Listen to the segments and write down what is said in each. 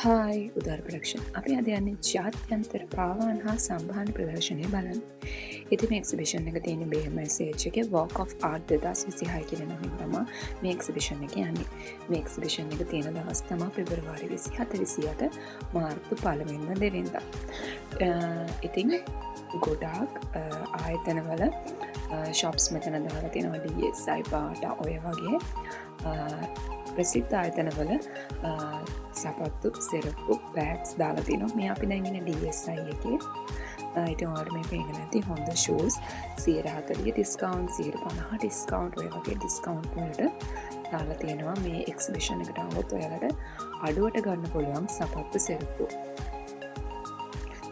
Hi උදාර production අපි අද යන්නේ ජාත්‍යන්තර පාවාන් හා සම්භාන ප්‍රදර්ශනය බලන්න. ඉතින් මේ එක්සිබිෂන් එක තියෙන BMICH එකේ Walk of Art 2026 කියන නමින් තමයි මේ එක්සිබිෂන් එක යන්නේ. මේ එක්සිබිෂන් එක තියෙන දවස් තමයි පෙබරවාරි 27 28 මාර්තු 1 වෙනිදා දෙවෙනිදා. ඉතින් ගොඩාක් ආයතනවල shops මෙතන දාලා තියෙනවා DSI පාට ඔය වගේ ප්‍රසිද්ධ ආයතනවල සපත්තු සෙරප්පු බෑග්ස් දාලා තියෙනවා. මේ අපි දැන් ඉන්නේ DSI එකේ. ඉතින් ඔයාලට මේ පේන්න නැති හොඳ shoes 140 discount 150 discount ඔය වගේ discount වලට දාලා තියෙනවා. මේ එක්සිබිෂන් එකට આવොත් ඔයාලට අඩුවට ගන්න පුළුවන් සපත්තු සෙරප්පු.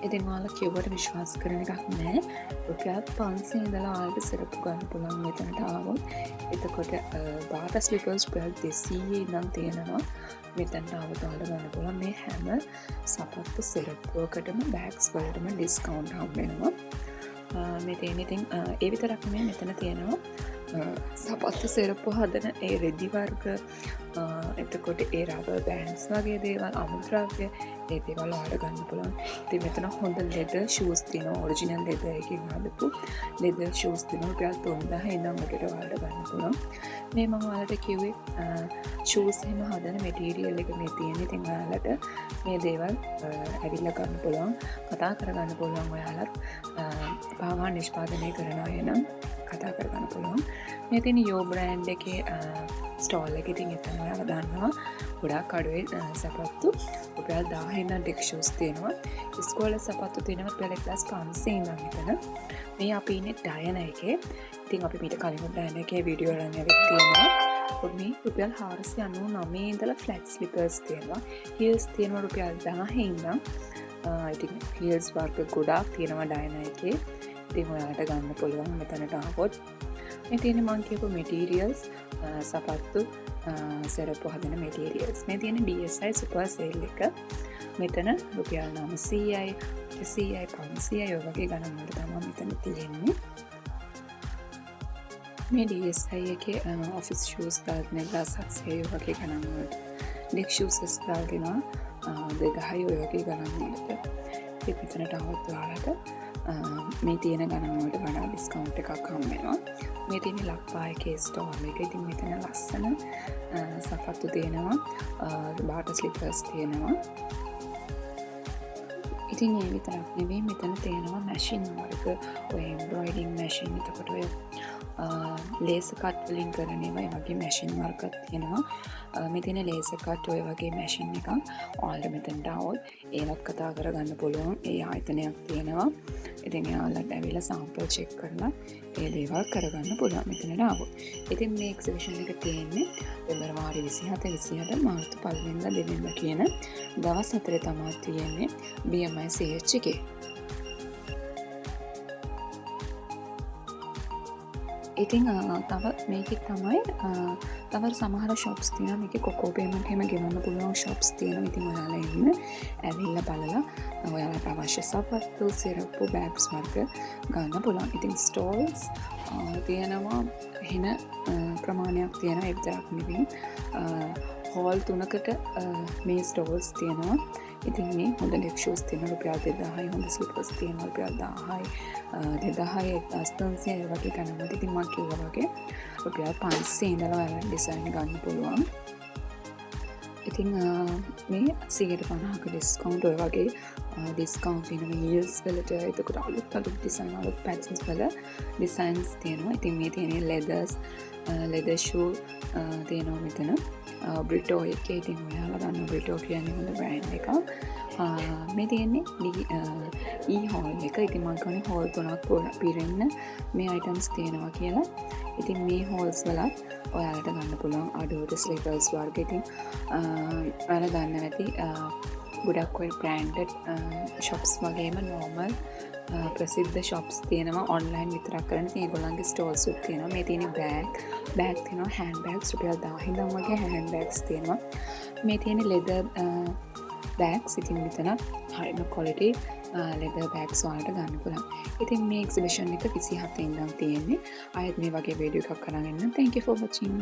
ඉතින් ඔයාලා කිව්වට විශ්වාස කරන එකක් නෑ. රුපියල් 500 ඉඳලා ඔයාලට සෙරප්පු ගන්න පුළුවන් මෙතනට ආවොත්. එතකොට බාට ස්ලිපර්ස් රුපියල් 200 ඉඳන් තියෙනවා. මෙතනට ආවොත් ඔයාලට ගන්න පුළුවන් මේ හැම සපත්තු සෙරප්පුවකටම බෑග්ස් වලටම ඩිස්කවුන්ට් හම්බ වෙනවා. මේ තියෙන ඉතින් ඒ විතරක් නෙමෙයි මෙතන තියෙනවා සපත්තු සෙරප්පු හදන ඒ රෙදි වර්ග එතකොට ඒ රබර් බෑන්ඩ්ස් වගේ දේවල් අමුද්‍රව්‍ය ඒ දේවල් ඔයාලට ගන්න පුළුවන්. ඉතින් මෙතන හොඳ ලෙදර් ෂූස් තියෙනවා. ඔරිජිනල් ලෙදර් එකකින් හදපු ලෙදර් ෂූස් තියෙනවා. රුපියල් 3000 ඉඳන් ඔකට ඔයාලට ගන්න පුළුවන්. මේ මම ඔයාලට කිව්වේ ෂූස් එහෙම හදන මැටීරියල් එක මේ තියෙන. ඉතින් ඔයාලට මේ දේවල් ඇවිල්ලා ගන්න පුළුවන්. කතා කරගන්න පුළුවන් ඔයාලත් පාවා නිෂ්පාදනය කරන අය නම් කතා කරගන්න පුළුවන්. මේ තියෙන යෝ බ්‍රෑන්ඩ් එකේ ස්ටෝල් එක. ඉතින් එතන ඔයාලා දන්නවා ගොඩාක් අඩුවේ සපත්තු රුපියල් 1000 ඉඳන් ඩෙක් ෂූස් තියෙනවා. ඉස්කෝලේ සපත්තු තියෙනවා රුපියල් 1500 ඉඳන් මෙතන. මේ අපි ඉන්නේ ඩයන එකේ. ඉතින් අපි මීට කලින් ඩයන එකේ වීඩියෝ එකක් ඇවිත් තියෙනවා. මේ රුපියල් 499 ඉඳලා ෆ්ලැට් ස්ලිපර්ස් තියෙනවා. හීල්ස් තියෙනවා රුපියල් 1000 ඉඳන්. ඉතින් හීල්ස් වර්ග ගොඩාක් තියෙනවා ඩයන එකේ. ඉතින් ඔයාලට ගන්න පුළුවන් මෙතනට ආවොත්. මේ තියෙන මං කියපු මැටීරියල්ස් සපත්තු සෙරප්පු හදන මැටීරියල්ස්. මේ තියෙන DSI සුපර් සේල් එක. මෙතන රුපියල් 900යි 200යි 500යි ඔය වගේ ගණන් වල තමයි මෙතන තියෙන්නේ. මේ DSI එකේ ඔෆිස් ෂූස් දාගෙන 1600 වගේ ගණන් වලට ඩෙක් ෂූස් දාගෙන 2000යි ඔය වගේ ගණන් වලට ඉතින් මෙතනට આવොත් ඔයාලට මේ තියෙන ගණන් වලට වඩා ඩිස්කවුන්ට් එකක් හම්බ වෙනවා. මේ තියෙන ලක්පා එකේ ස්ටෝල් එක. ඉතින් මෙතන ලස්සන සපත්තු තියෙනවා. බාට ස්ලිපර්ස් තියෙනවා. ඉතින් ඒ විතරක් නෙවෙයි මෙතන තියෙනවා මැෂින් වර්ග ඔය එම්බ්‍රොයිඩරින් මැෂින්. එතකොට ඔය ලේසර් කට් වලින් කරන ඒවා වගේ මැෂින් වර්ගයක් තියෙනවා. මේ තියෙන ලේසර් කට් ඔය වගේ මැෂින් එකක් ඔයාලට මෙතනට આવොත් ඒවත් කතා කරගන්න පුළුවන්. ඒ ආයතනයක් තියෙනවා. ඉතින් එයාලට ඇවිල්ලා සාම්පල් චෙක් කරලා ඒ දේවල් කරගන්න පුළුවන් මෙතනට આવොත්. ඉතින් මේ එක්සිබිෂන් එක තියෙන්නේ පෙබරවාරි 27 28 මාර්තු 1 වෙනිදා දෙවෙනිදා කියන දවස් 4 තමයි තියෙන්නේ BMICH එකේ. ඉතින් තව මේකේ තමයි තව සමහර shops තියෙනවා. මේකේ කොකෝ පේමන්ට් එහෙම ගෙවන්න පුළුවන් shops තියෙනවා. ඉතින් ඔයාලා එන්න ඇවිල්ලා බලලා ඔයාලට අවශ්‍ය සපත්තු සෙරප්පු බෑග්ස් වර්ග ගන්න පුළුවන්. ඉතින් stalls තියෙනවා එහෙන ප්‍රමාණයක් තියෙනවා. ඒ විතරක් නෙවෙයි hall 3කට මේ stalls තියෙනවා. ඉතින් මේ හොඳ ඩෙක් ෂූස් තියෙනවා රුපියල් 2000යි. හොඳ ස්ලිපර්ස් තියෙනවා රුපියල් 1000යි 2000යි 1300යි වගේ ගණන් වලට. ඉතින් මම කිව්වා වගේ රුපියල් 500 ඉඳලා ඔයාලට ඩිසයින් ගන්න පුළුවන්. ඉතින් මේ 150ක ඩිස්කවුන්ට් ඔය වගේ ඩිස්කවුන්ට් තියෙනවා හීල්ස් වලට. එතකොට අලුත් ඩිසයින් අලුත් පැටර්න්ස් වල ඩිසයින්ස් තියෙනවා. ඉතින් මේ තියෙන ලෙදර් ෂූ තියෙනවා මෙතන. බ්‍රිටෝ එකේ. ඉතින් ඔයාලා දන්න බ්‍රිටෝ කියන්නේ හොඳ බ්‍රෑන්ඩ් එකක්. මේ තියෙන්නේ හෝල් එක. ඉතින් මම කියන්නේ හෝල් 3ක් පිරෙන්න මේ අයිටම්ස් තියෙනවා කියලා. ඉතින් මේ හෝල්ස් වලත් ඔයාලට ගන්න පුළුවන් අඩුවට ස්ලිපර්ස් වර්ග. ඉතින් ඔයාලා දන්න නැති ගොඩක් ඔය බ්‍රෑන්ඩඩ් shops වගේම normal ප්‍රසිද්ධ shops තියෙනවා ඔන්ලයින් විතරක් කරන. ඉතින් ඒගොල්ලන්ගේ ස්ටෝල්ස් උත් තියෙනවා. මේ තියෙන බෑග් තියෙනවා හෑන්ඩ් බෑග්ස් රුපියල් 1000 ඉඳන් වගේ හෑන්ඩ් බෑග්ස් තියෙනවා. මේ තියෙන ලෙදර් බෑග්ස්. ඉතින් මෙතන හරිම quality ලෙදර් බෑග්ස් වලට ගන්න පුළුවන්. ඉතින් මේ එක්සිබිෂන් එක 27 ඉඳන් තියෙන්නේ. ආයෙත් මේ වගේ වීඩියෝ එකක් කරගෙන. Thank you for watching.